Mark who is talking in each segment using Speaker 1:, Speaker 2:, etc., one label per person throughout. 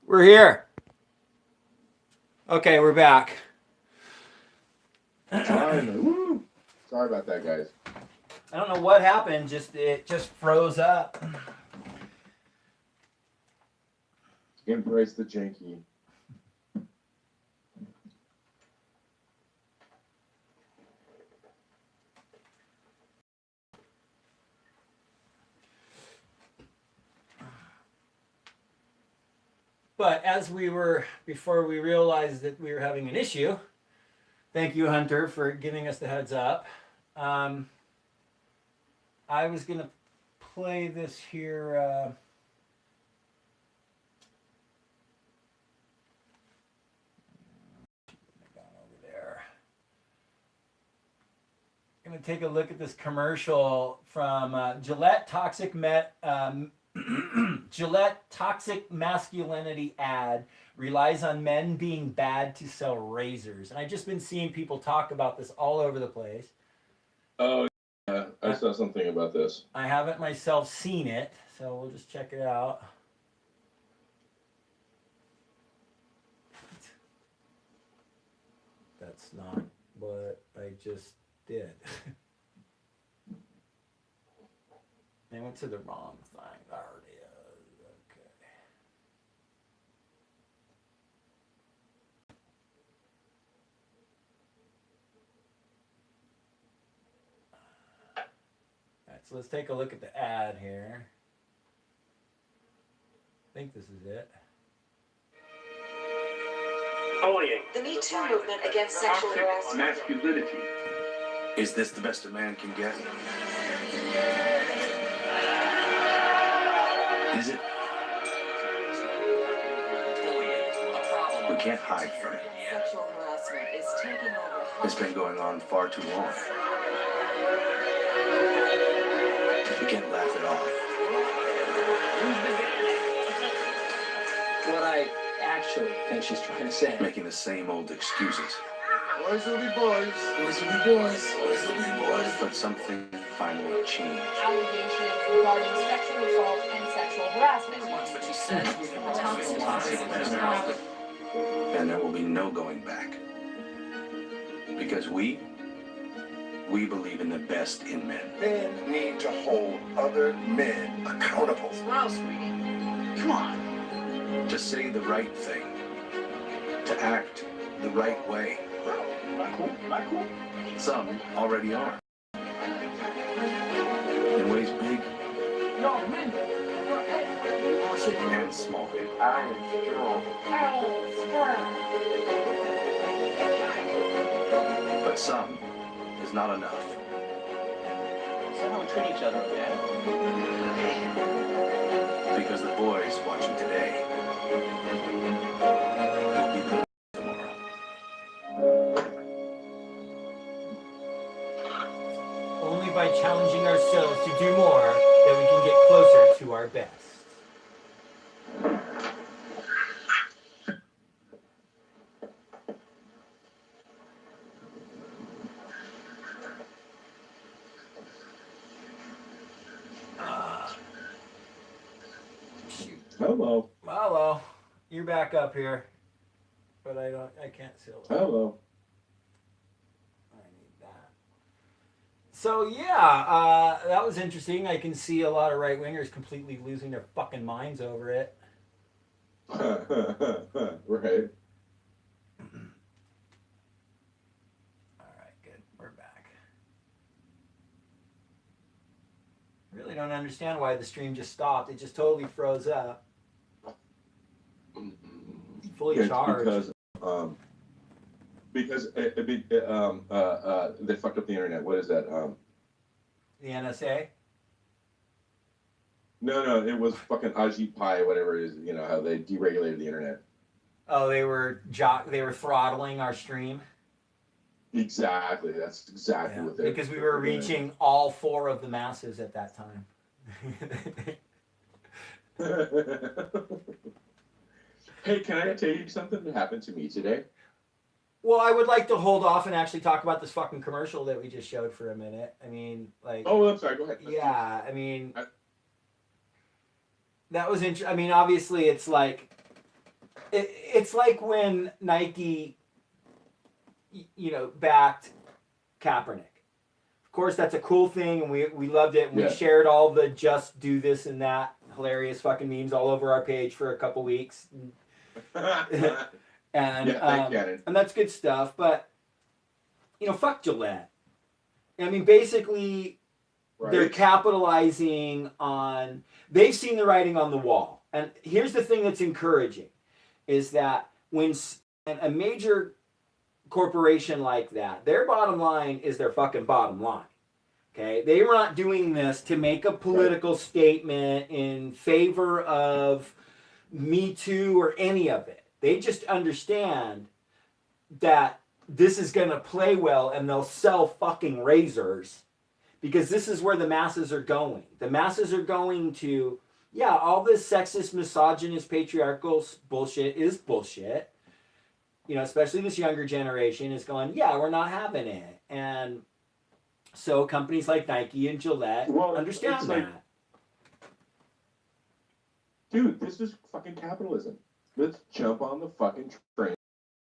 Speaker 1: We're here. Okay, we're back.
Speaker 2: Woo. Sorry about that, guys.
Speaker 1: I don't know what happened. It just froze up.
Speaker 2: Embrace the janky.
Speaker 1: But before we realized that we were having an issue, thank you, Hunter, for giving us the heads up. I was going to play this here. Over there. I'm going to take a look at this commercial from Gillette Gillette Toxic Masculinity ad relies on men being bad to sell razors. And I've just been seeing people talk about this all over the place.
Speaker 2: Oh, yeah. I saw something about this.
Speaker 1: I haven't myself seen it, so we'll just check it out. That's not what I just did. I went to the wrong thing. There it is. Okay. All right, so let's take a look at the ad here. I think this is it.
Speaker 3: The Me Too movement against sexual harassment.
Speaker 4: Masculinity. Is this the best a man can get? Is it? We can't hide from it.
Speaker 3: Sexual harassment is taking over.
Speaker 4: It's been going on far too long. We can't laugh it off.
Speaker 5: What I actually think she's trying to say.
Speaker 4: Making the same old excuses.
Speaker 2: Boys will be boys. Boys will be boys. Boys will be boys.
Speaker 4: But something finally changed.
Speaker 6: Allegations regarding sexual assault and sexual harassment.
Speaker 3: That's what you said.
Speaker 4: And there will be no going back. Because we believe in the best in men.
Speaker 7: Men need to hold other men accountable.
Speaker 3: Wow, sweetie.
Speaker 4: Come on. To say the right thing. To act the right way.
Speaker 7: Not cool.
Speaker 4: Some already are. In ways big
Speaker 7: No, men.
Speaker 4: and small.
Speaker 7: I am strong.
Speaker 4: But some is not enough.
Speaker 5: Is that how we treat each other, okay?
Speaker 4: Because the boys watching today will be the tomorrow.
Speaker 1: Only by challenging ourselves to do more that we can get closer to our best. Shoot.
Speaker 2: Hello.
Speaker 1: Hello. You're back up here. But I can't see it.
Speaker 2: Hello.
Speaker 1: I need that. So yeah, that was interesting. I can see a lot of right wingers completely losing their fucking minds over it.
Speaker 2: Right.
Speaker 1: All right, good. We're back. Really don't understand why the stream just stopped. It just totally froze up. Fully
Speaker 2: Yeah,
Speaker 1: charged.
Speaker 2: Because they fucked up the internet. What is that?
Speaker 1: The NSA.
Speaker 2: No, it was fucking Ajit Pai, whatever it is. You know how they deregulated the internet.
Speaker 1: Oh, they were throttling our stream.
Speaker 2: Exactly. That's exactly what they.
Speaker 1: Because we were reaching all 4 of the masses at that time.
Speaker 2: Hey, can I tell you something that happened to me today?
Speaker 1: Well, I would like to hold off and actually talk about this fucking commercial that we just showed for a minute. I mean, like.
Speaker 2: Oh, I'm sorry. Go ahead.
Speaker 1: Yeah, I mean, that was interesting. I mean, obviously, it's like it's like when Nike, backed Kaepernick. Of course, that's a cool thing, and we loved it, and we shared all the just do this and that hilarious fucking memes all over our page for a couple weeks. And and that's good stuff. But fuck Gillette. I mean, basically, they're capitalizing on. They've seen the writing on the wall, and here's the thing that's encouraging, is that when a major corporation like that, their bottom line is their fucking bottom line. Okay, they were not doing this to make a political statement in favor of Me Too or any of it. They just understand that this is going to play well and they'll sell fucking razors because this is where the masses are going. The masses are going to, all this sexist, misogynist, patriarchal bullshit is bullshit. Especially this younger generation is going, we're not having it. And so companies like Nike and Gillette understand that.
Speaker 2: Dude, this is fucking capitalism. Let's jump on the fucking train.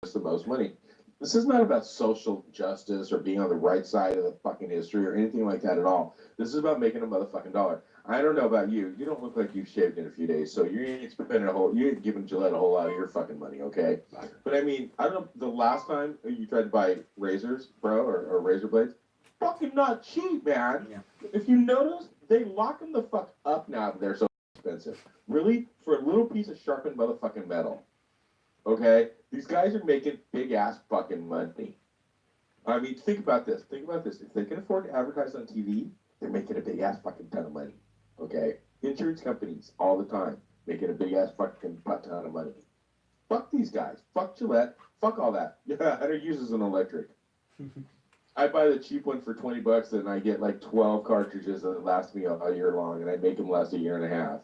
Speaker 2: It's the most money. This is not about social justice or being on the right side of the fucking history or anything like that at all. This is about making a motherfucking dollar. I don't know about you. You don't look like you've shaved in a few days, so you ain't giving Gillette a whole lot of your fucking money, okay? But I mean, I don't know, the last time you tried to buy razors, bro, or razor blades, fucking not cheap, man. Yeah. If you notice, they lock them the fuck up now that they're so expensive. Really? For a little piece of sharpened motherfucking metal. Okay? These guys are making big ass fucking money. I mean, think about this. If they can afford to advertise on TV, they're making a big ass fucking ton of money. Okay? Insurance companies all the time making a big ass fucking ton of money. Fuck these guys. Fuck Gillette. Fuck all that. Yeah, Hunter uses an electric. I buy the cheap one for $20 and I get like 12 cartridges that last me a year long, and I make them last a year and a half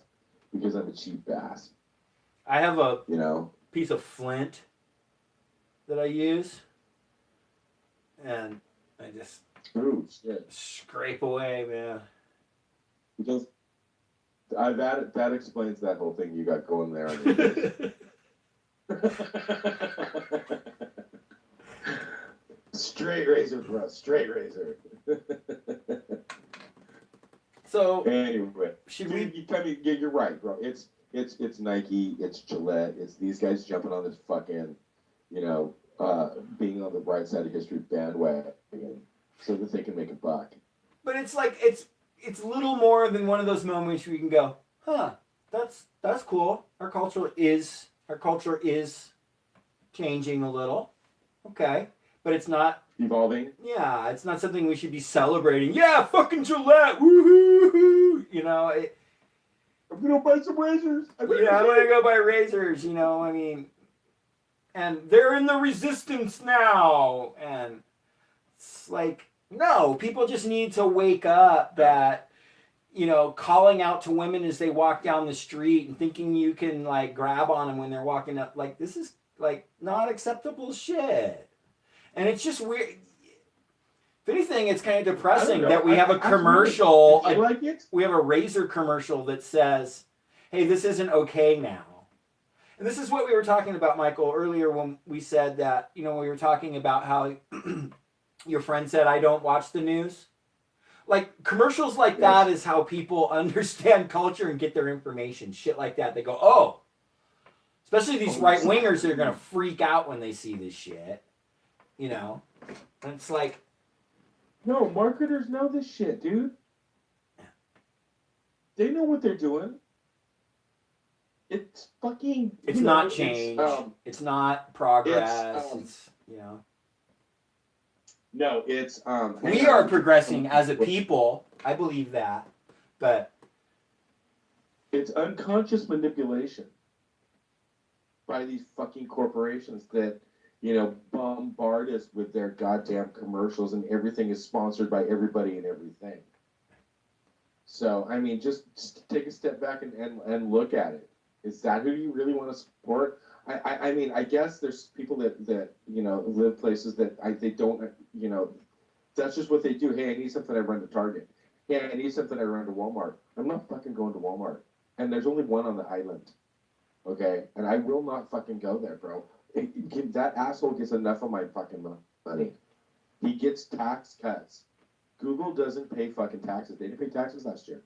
Speaker 2: because I'm a cheap ass.
Speaker 1: I have a piece of flint that I use, and I just scrape away, man.
Speaker 2: Because that explains that whole thing you got going there. Straight razor, bro. Straight razor.
Speaker 1: So
Speaker 2: anyway, you're right, bro. It's Nike, it's Gillette, it's these guys jumping on this fucking, being on the right side of history bandwagon so that they can make a buck.
Speaker 1: But it's like it's little more than one of those moments where you can go, that's cool. Our culture is changing a little. Okay. But it's not
Speaker 2: evolving.
Speaker 1: Yeah, it's not something we should be celebrating. Yeah, fucking Gillette, woohoo!
Speaker 2: I'm gonna buy some razors.
Speaker 1: I'm gonna go buy razors. I mean, and they're in the resistance now, and it's like, no, people just need to wake up that, calling out to women as they walk down the street and thinking you can like grab on them when they're walking up, like this is like not acceptable shit. And it's just weird. If anything, it's kind of depressing that we have a commercial.
Speaker 2: I like it.
Speaker 1: We have a razor commercial that says, hey, this isn't okay now. And this is what we were talking about, Michael, earlier when we said that, we were talking about how your friend said, I don't watch the news. Like, commercials like that is how people understand culture and get their information. Shit like that. They go, oh. Especially these right-wingers that are going to freak out when they see this shit. And it's like,
Speaker 2: no, marketers know this shit, dude. They know what they're doing. It's fucking.
Speaker 1: It's not change. It's not progress. It's
Speaker 2: No, it's
Speaker 1: we are progressing as a people. I believe that, but
Speaker 2: it's unconscious manipulation by these fucking corporations that. Bombard us with their goddamn commercials, and everything is sponsored by everybody and everything. So, I mean, just take a step back and look at it. Is that who you really want to support? I mean, I guess there's people that live places that they don't, that's just what they do. Hey, I need something, I run to Target. Hey, I need something, I run to Walmart. I'm not fucking going to Walmart. And there's only one on the island. Okay, and I will not fucking go there, bro. That asshole gets enough of my fucking money. He gets tax cuts. Google doesn't pay fucking taxes. They didn't pay taxes last year.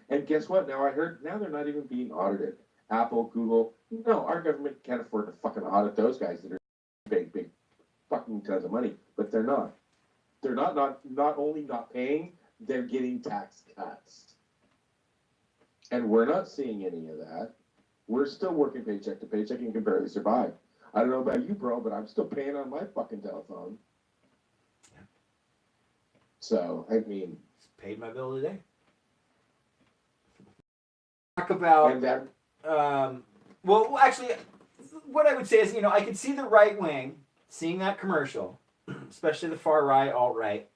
Speaker 2: And guess what? Now I heard now they're not even being audited. Apple, Google, no, our government can't afford to fucking audit those guys that are big fucking tons of money. But they're not. They're not only not paying, they're getting tax cuts. And we're not seeing any of that. We're still working paycheck to paycheck and can barely survive. I don't know about you, bro, but I'm still paying on my fucking telephone. So, I mean,
Speaker 1: Paid my bill today. Talk about
Speaker 2: and that
Speaker 1: well, actually, what I would say is, I could see the right wing seeing that commercial, especially the far right, alt right,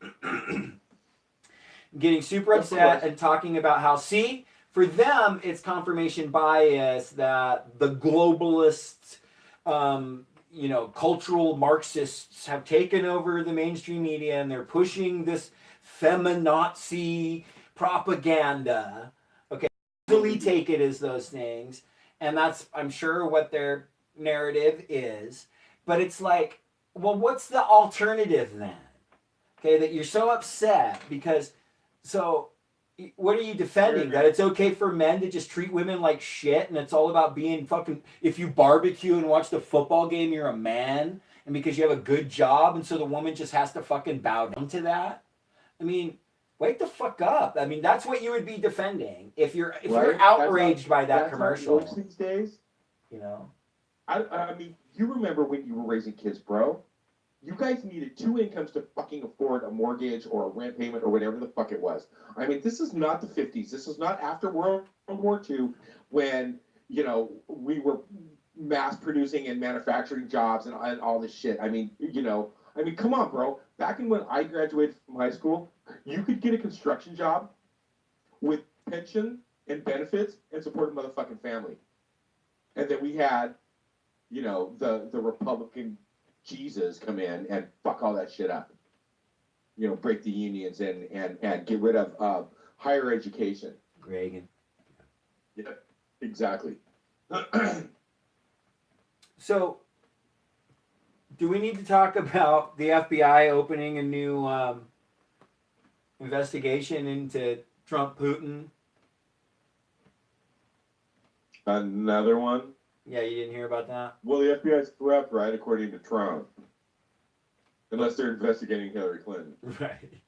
Speaker 1: getting super upset and talking about how, see, for them, it's confirmation bias that the globalists, cultural Marxists have taken over the mainstream media and they're pushing this feminazi propaganda. Okay, easily take it as those things, and that's, I'm sure, what their narrative is. But it's like, well, what's the alternative then? Okay, that you're so upset because, so what are you defending? That it's okay for men to just treat women like shit and it's all about being fucking, if you barbecue and watch the football game, you're a man, and because you have a good job, and so the woman just has to fucking bow down to that? I mean, wake the fuck up. I mean, that's what you would be defending if you're outraged by that commercial.
Speaker 2: That's how it works these days. I mean, you remember when you were raising kids, bro? You guys needed 2 incomes to fucking afford a mortgage or a rent payment or whatever the fuck it was. I mean, this is not the 50s. This is not after World War II when, we were mass producing and manufacturing jobs and all this shit. I mean, come on, bro. Back in when I graduated from high school, you could get a construction job with pension and benefits and support a motherfucking family. And then we had, the Republican Jesus come in and fuck all that shit up. Break the unions and get rid of higher education.
Speaker 1: Reagan.
Speaker 2: Yeah, exactly.
Speaker 1: So, do we need to talk about the FBI opening a new investigation into Trump Putin?
Speaker 2: Another one?
Speaker 1: Yeah, you didn't hear about that?
Speaker 2: Well, the FBI's corrupt, right, according to Trump. Unless they're investigating Hillary Clinton.
Speaker 1: Right.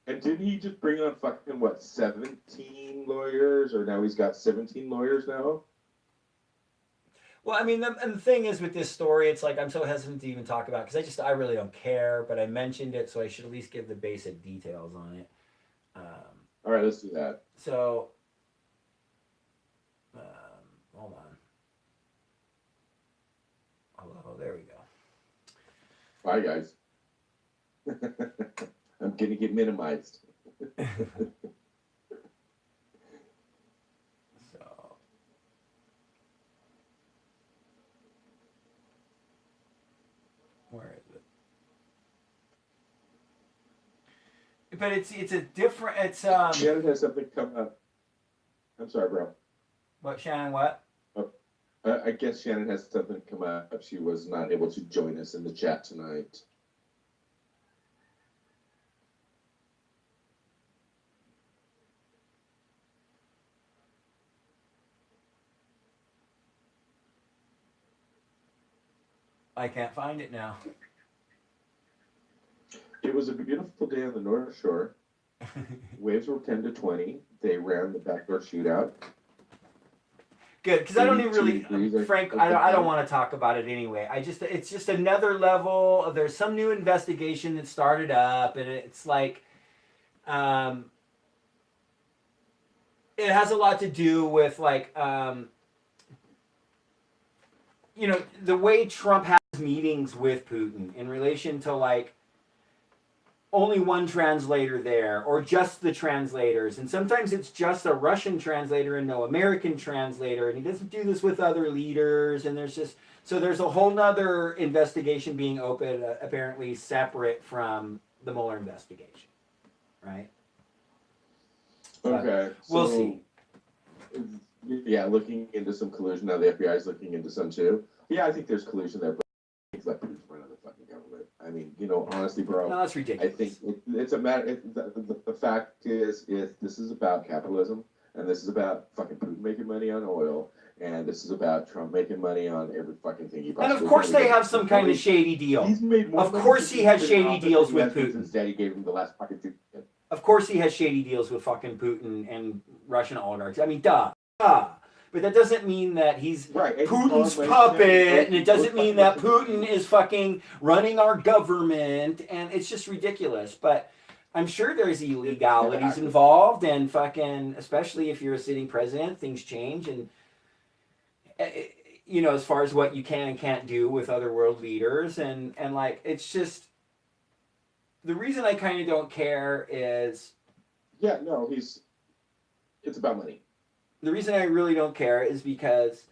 Speaker 2: And didn't he just bring on fucking, 17 lawyers? Or now he's got 17 lawyers now?
Speaker 1: Well, I mean, and the thing is with this story, it's like I'm so hesitant to even talk about because I really don't care, but I mentioned it, so I should at least give the basic details on it.
Speaker 2: All right, let's do that.
Speaker 1: So, hold on. Hello, there we go.
Speaker 2: Bye, guys. I'm gonna get minimized.
Speaker 1: So, where is it? But it's a different. It's
Speaker 2: Shannon has something come up. I'm sorry, bro.
Speaker 1: What, Shannon? What?
Speaker 2: I guess Shannon has something come up. She was not able to join us in the chat tonight.
Speaker 1: I can't find it now.
Speaker 2: It was a beautiful day on the North Shore. Waves were 10 to 20. They ran the backdoor shootout.
Speaker 1: Good, because I don't even
Speaker 2: 82
Speaker 1: really,
Speaker 2: degrees,
Speaker 1: Frank. I don't want to talk about it anyway. It's just another level. There's some new investigation that started up, and it's like, it has a lot to do with like, the way Trump has meetings with Putin in relation to like only one translator there or just the translators, and sometimes it's just a Russian translator and no American translator, and he doesn't do this with other leaders, and there's a whole nother investigation being opened, apparently separate from the Mueller investigation, right?
Speaker 2: Okay.
Speaker 1: We'll
Speaker 2: so,
Speaker 1: see.
Speaker 2: Yeah, looking into some collusion. Now the FBI is looking into some too. Yeah, I think there's collusion there, but I think that Putin's running the fucking government. I mean, honestly, bro.
Speaker 1: No, that's
Speaker 2: I
Speaker 1: ridiculous.
Speaker 2: think it's a matter. The fact is, this is about capitalism, and this is about fucking Putin making money on oil, and this is about Trump making money on every fucking thing he possibly
Speaker 1: And of course
Speaker 2: can,
Speaker 1: they
Speaker 2: because
Speaker 1: have some kind of shady deal.
Speaker 2: He's made more
Speaker 1: Of
Speaker 2: money
Speaker 1: course
Speaker 2: since
Speaker 1: he
Speaker 2: he's
Speaker 1: has
Speaker 2: been in
Speaker 1: shady
Speaker 2: office
Speaker 1: deals
Speaker 2: than he
Speaker 1: with
Speaker 2: has been
Speaker 1: Putin.
Speaker 2: Since Daddy gave him the last fucking 2 years.
Speaker 1: Of course he has shady deals with fucking Putin and Russian oligarchs. I mean, duh. But that doesn't mean that he's
Speaker 2: Right. and
Speaker 1: Putin's
Speaker 2: he's
Speaker 1: puppet, and it doesn't mean that
Speaker 2: fucking-
Speaker 1: Putin is fucking running our government, and it's just ridiculous. But I'm sure there's illegalities involved, and fucking, especially if you're a sitting president, things change, and as far as what you can and can't do with other world leaders, and like, it's just, the reason I kind of don't care is,
Speaker 2: Yeah, no, it's about money.
Speaker 1: the reason I really don't care is because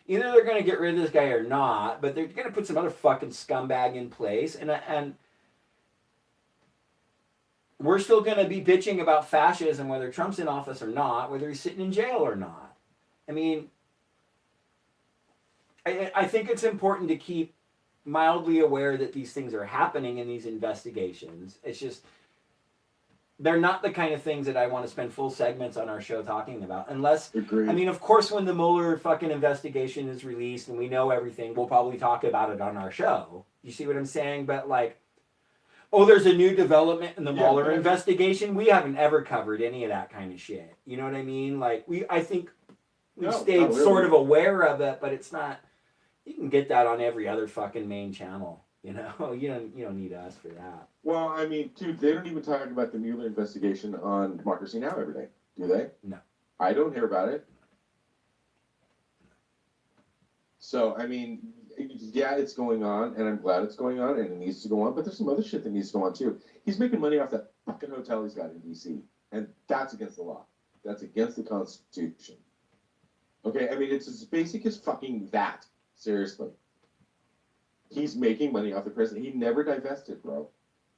Speaker 1: either they're going to get rid of this guy or not, but they're going to put some other fucking scumbag in place, and we're still going to be bitching about fascism, whether Trump's in office or not, whether he's sitting in jail or not. I mean, I think it's important to keep mildly aware that these things are happening in these investigations. It's just, they're not the kind of things that I want to spend full segments on our show talking about. Unless,
Speaker 2: Agreed.
Speaker 1: I mean, of course, when the Mueller fucking investigation is released and we know everything, we'll probably talk about it on our show. You see what I'm saying? But like, oh, there's a new development in the Mueller investigation. We haven't ever covered any of that kind of shit. You know what I mean? Like, I think we stayed
Speaker 2: not really.
Speaker 1: sort of aware of it, but it's not, you can get that on every other fucking main channel. You don't need us for that.
Speaker 2: Well, I mean, dude, they don't even talk about the Mueller investigation on Democracy Now! Every day, do they?
Speaker 1: No.
Speaker 2: I don't hear about it. So, I mean, yeah, it's going on, and I'm glad it's going on, and it needs to go on, but there's some other shit that needs to go on, too. He's making money off that fucking hotel he's got in D.C., and that's against the law. That's against the Constitution. Okay, I mean, it's as basic as fucking that. Seriously. He's making money off the president. He never divested, bro.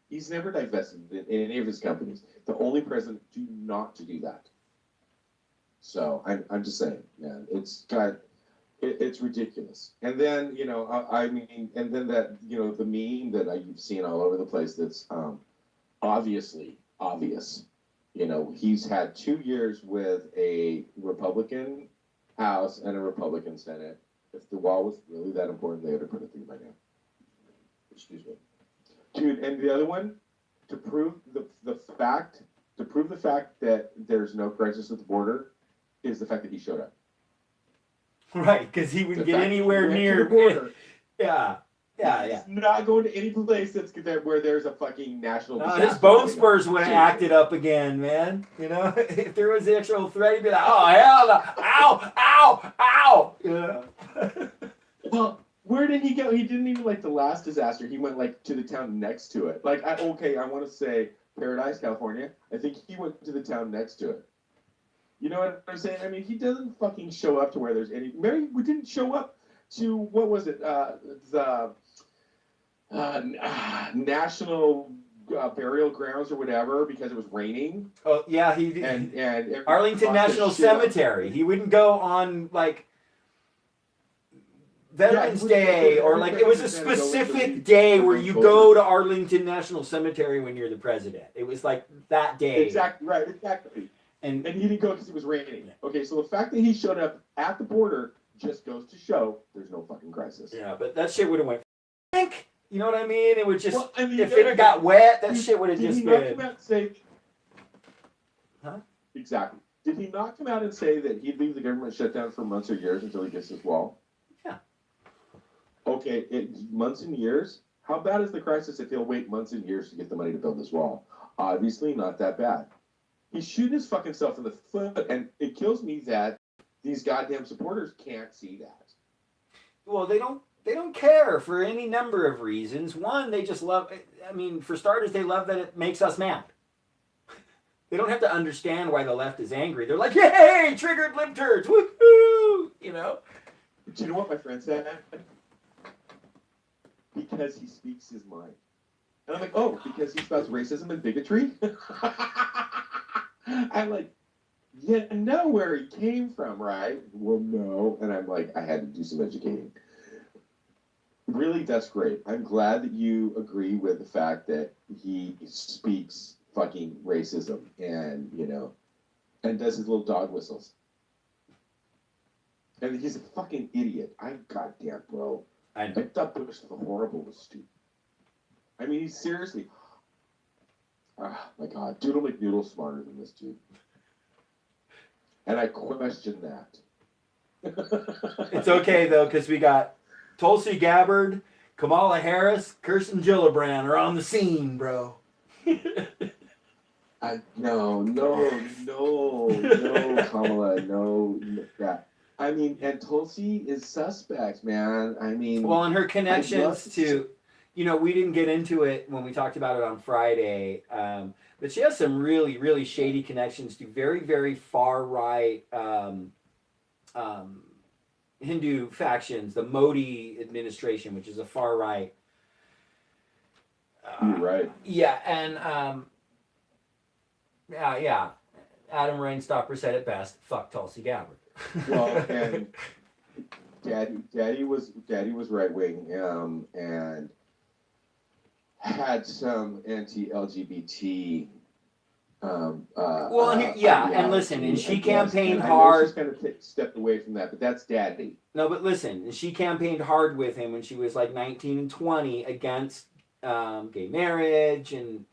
Speaker 2: He's never divested in any of his companies. The only president to do that. So I'm just saying, man, it's ridiculous. And then I mean, and then that the meme that you've seen all over the place that's obviously obvious. He's had 2 years with a Republican House and a Republican Senate. If the wall was really that important, they would have put it through by now. Excuse me, dude. And the other one, to prove the fact that there's no crisis at the border, is the fact that he showed up.
Speaker 1: Right, because he wouldn't
Speaker 2: The
Speaker 1: get
Speaker 2: fact that he
Speaker 1: anywhere
Speaker 2: went to
Speaker 1: near.
Speaker 2: the border.
Speaker 1: Yeah.
Speaker 2: He's not going to any place where there's a fucking national.
Speaker 1: His bone spurs would have acted up again, man. If there was the actual threat, he'd be like, "Oh hell no! Ow! Ow! Ow!" Yeah.
Speaker 2: Well, where did he go? He didn't even like the last disaster. He went like to the town next to it. Like, I want to say Paradise, California. I think he went to the town next to it. You know what I'm saying? I mean, he doesn't fucking show up to where there's any. Mary didn't show up to, what was it? The national burial grounds or whatever, because it was raining.
Speaker 1: Oh yeah, he did.
Speaker 2: And
Speaker 1: Arlington National Cemetery. He wouldn't go on like Veterans Day, or like, it was a specific day where you go to Arlington National Cemetery when you're the president. It was like that day.
Speaker 2: Exactly right. Exactly. And he didn't go because it was raining. Okay, so the fact that he showed up at the border just goes to show there's no fucking crisis.
Speaker 1: Yeah, but that shit would have went. You know what I mean? It would just,
Speaker 2: Well, I mean,
Speaker 1: if it had got wet, that shit would have
Speaker 2: did
Speaker 1: just
Speaker 2: he not
Speaker 1: been.
Speaker 2: come out and say?
Speaker 1: Huh?
Speaker 2: Exactly. Did he not come out and say that he'd leave the government shutdown for months or years until he gets his wall?
Speaker 1: Yeah.
Speaker 2: Okay, months and years? How bad is the crisis if he'll wait months and years to get the money to build this wall? Obviously not that bad. He's shooting his fucking self in the foot, and it kills me that these goddamn supporters can't see that.
Speaker 1: Well, they don't care for any number of reasons. One, they just love, I mean, for starters, they love that it makes us mad. They don't have to understand why the left is angry. They're like, yay, triggered libtards, woohoo,
Speaker 2: Do you know what my friend said? Because he speaks his mind. And I'm like, oh, because he spouts racism and bigotry? I'm like, you know where he came from, right? Well, no. And I'm like, I had to do some educating. Really, that's great. I'm glad that you agree with the fact that he speaks fucking racism and, and does his little dog whistles. And he's a fucking idiot. Goddamn, bro.
Speaker 1: I
Speaker 2: I
Speaker 1: know.
Speaker 2: thought Bush the Horrible was stupid. I mean, he's seriously. My God. Doodle McNoodle's smarter than this dude. And I question that.
Speaker 1: It's okay though, because we got Tulsi Gabbard, Kamala Harris, Kirsten Gillibrand are on the scene, bro.
Speaker 2: No, Kamala, no, yeah. I mean, and Tulsi is suspect, man. I mean,
Speaker 1: Well, and her
Speaker 2: I'd love
Speaker 1: connections to, we didn't get into it when we talked about it on Friday, but she has some really, really shady connections to very, very far right Hindu factions, the Modi administration, which is a far right.
Speaker 2: You're right.
Speaker 1: Yeah, and yeah. Adam Rainstopper said it best. Fuck Tulsi Gabbard.
Speaker 2: Well, and Daddy was right wing, and had some anti-LGBT.
Speaker 1: And listen, and she campaigned
Speaker 2: I know
Speaker 1: hard.
Speaker 2: she's kind of stepped away from that, but that's Daddy.
Speaker 1: No, but listen, she campaigned hard with him when she was like 19 and 20 against gay marriage and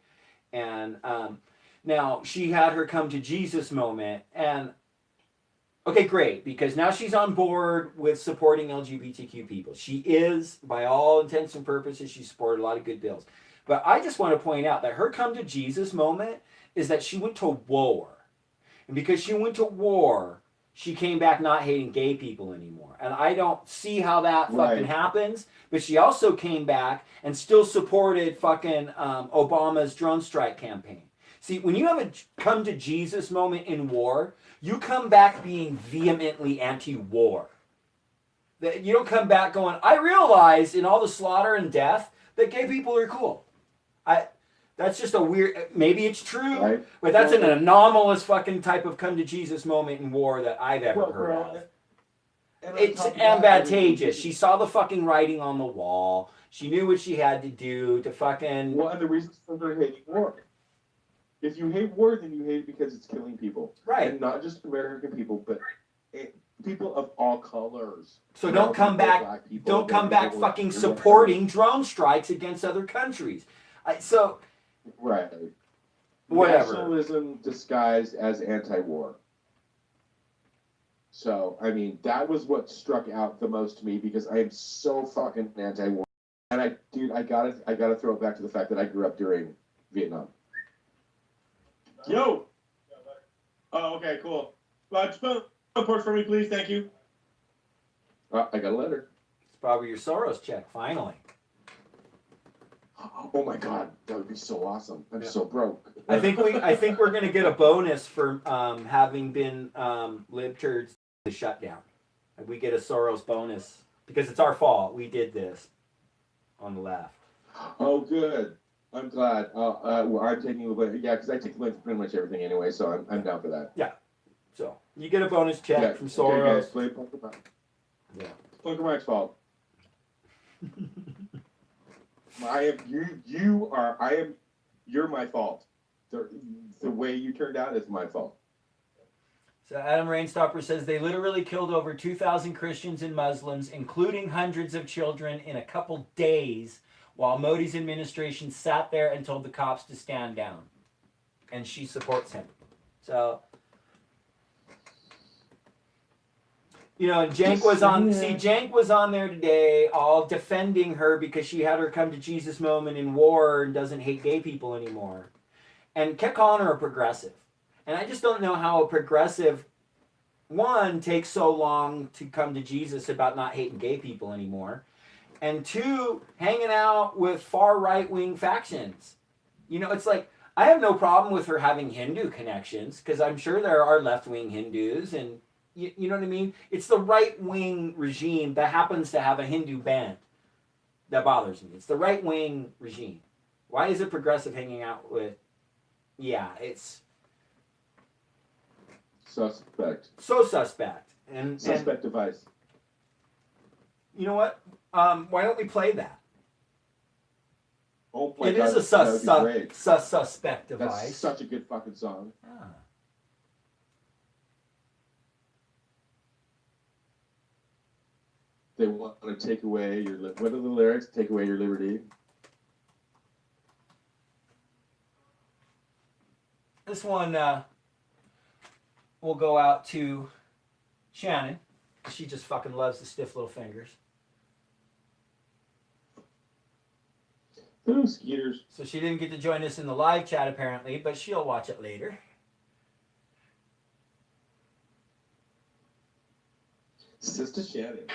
Speaker 1: now she had her come to Jesus moment, and okay, great, because now she's on board with supporting LGBTQ people. She is, by all intents and purposes, she supported a lot of good bills. But I just want to point out that her come to Jesus moment is that she went to war. And because she went to war, she came back not hating gay people anymore. And I don't see how that fucking happens. But she also came back and still supported fucking Obama's drone strike campaign. See, when you have a come to Jesus moment in war, you come back being vehemently anti-war. You don't come back going, I realize in all the slaughter and death that gay people are cool. That's just a weird, maybe it's true, but that's an anomalous fucking type of come to Jesus moment in war that I've ever heard of. It's advantageous. She saw the fucking writing on the wall. She knew what she had to do to fucking...
Speaker 2: Well, and the reason for hating war. If you hate war, then you hate it because it's killing people.
Speaker 1: Right.
Speaker 2: And not just American people, but people of all colors.
Speaker 1: So don't come back fucking supporting drone strikes against other countries.
Speaker 2: Right.
Speaker 1: Whatever.
Speaker 2: Nationalism disguised as anti-war. So, I mean, that was what struck out the most to me because I am so fucking anti-war. And I gotta throw it back to the fact that I grew up during Vietnam.
Speaker 8: Yo! Oh, okay, cool. Spell report for me, please. Thank you.
Speaker 2: I got a letter.
Speaker 1: It's probably your Soros check, finally.
Speaker 2: Oh my God, that would be so awesome. I'm so broke.
Speaker 1: I think we're gonna get a bonus for having been libturds the shutdown. We get a Soros bonus because it's our fault. We did this on the left.
Speaker 2: Oh, good. I'm glad. Well, I'm taking the blame. Yeah, because I take the blame for pretty much everything anyway, so I'm down for that.
Speaker 1: Yeah. So you get a bonus check from Soros.
Speaker 2: Okay, yeah. Punker Mike's fault. You're my fault. The way you turned out is my fault.
Speaker 1: So Adam Rainstopper says they literally killed over 2,000 Christians and Muslims, including hundreds of children, in a couple days, while Modi's administration sat there and told the cops to stand down. And she supports him. So, Jank was on there today all defending her because she had her come to Jesus moment in war and doesn't hate gay people anymore. And kept calling her a progressive. And I just don't know how a progressive, one, takes so long to come to Jesus about not hating gay people anymore. And two, hanging out with far right-wing factions. It's like, I have no problem with her having Hindu connections, because I'm sure there are left-wing Hindus, and you know what I mean? It's the right-wing regime that happens to have a Hindu band that bothers me. It's the right-wing regime. Why is a progressive hanging out with... Yeah, it's...
Speaker 2: Suspect.
Speaker 1: So suspect. And
Speaker 2: Suspect device.
Speaker 1: you know what? Why don't we play that?
Speaker 2: Oh my
Speaker 1: It
Speaker 2: God,
Speaker 1: is a
Speaker 2: that would be great.
Speaker 1: suspect device.
Speaker 2: That's such a good fucking song.
Speaker 1: Ah.
Speaker 2: They want to take away your what are the lyrics? Take away your liberty.
Speaker 1: This one will go out to Shannon. She just fucking loves the stiff little fingers.
Speaker 2: Those skeeters.
Speaker 1: So she didn't get to join us in the live chat apparently, but she'll watch it later.
Speaker 2: Sister Shannon.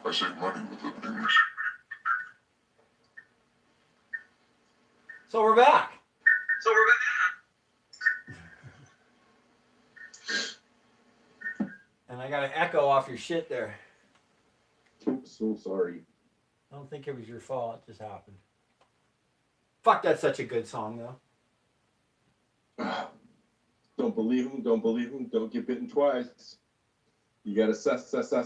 Speaker 7: I save money with it, English.
Speaker 1: So we're back. And I got an echo off your shit there.
Speaker 2: Oops, so sorry.
Speaker 1: I don't think it was your fault. It just happened. Fuck, that's such a good song, though.
Speaker 2: Don't believe him. Don't believe him. Don't get bitten twice. You gotta suspect device.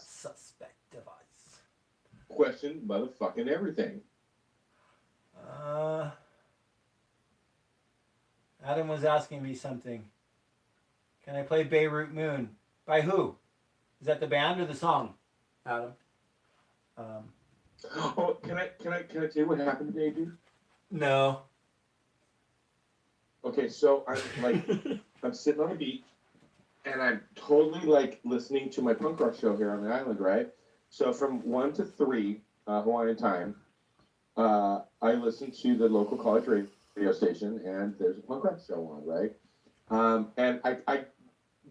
Speaker 1: Suspect device.
Speaker 2: Question motherfucking everything.
Speaker 1: Adam was asking me something. Can I play Beirut Moon? By who? Is that the band or the song, Adam?
Speaker 2: Oh, can I tell you what happened today, dude?
Speaker 1: No.
Speaker 2: Okay, so I'm sitting on the beach, and I'm totally like listening to my punk rock show here on the island, right? So from 1 to 3 Hawaiian time, I listen to the local college radio station, and there's a punk rock show on, right? And I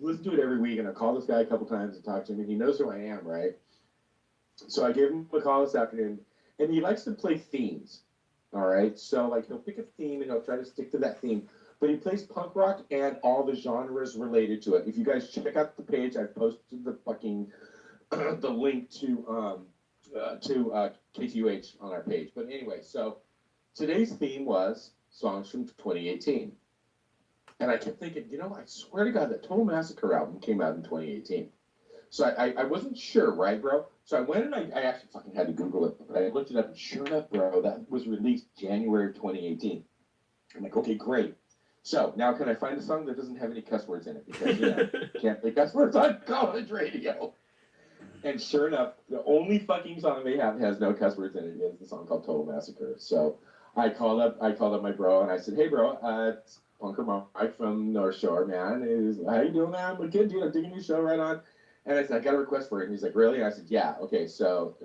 Speaker 2: listen to it every week, and I call this guy a couple times and talk to him, and he knows who I am, right? So I gave him a call this afternoon, and he likes to play themes. All right, so like he'll pick a theme and he'll try to stick to that theme, but he plays punk rock and all the genres related to it. If you guys check out the page, I posted the fucking the link to KTUH on our page. But anyway, so today's theme was songs from 2018. And I kept thinking, you know, I swear to God, that Total Massacre album came out in 2018. So I wasn't sure, right, bro? So I went and I actually fucking had to Google it. But I looked it up, and sure enough, bro, that was released January 2018. I'm like, okay, great. So now can I find a song that doesn't have any cuss words in it? Because, you know, can't play cuss words on college radio. And sure enough, the only fucking song they have that has no cuss words in it is the song called Total Massacre. So I called up my bro and I said, hey bro, it's Punker Mike from North Shore, man. He's like, how you doing, man? We're good, dude. I'm digging your show right on. And I said, I got a request for it. And he's like, really? And I said, yeah. Okay, so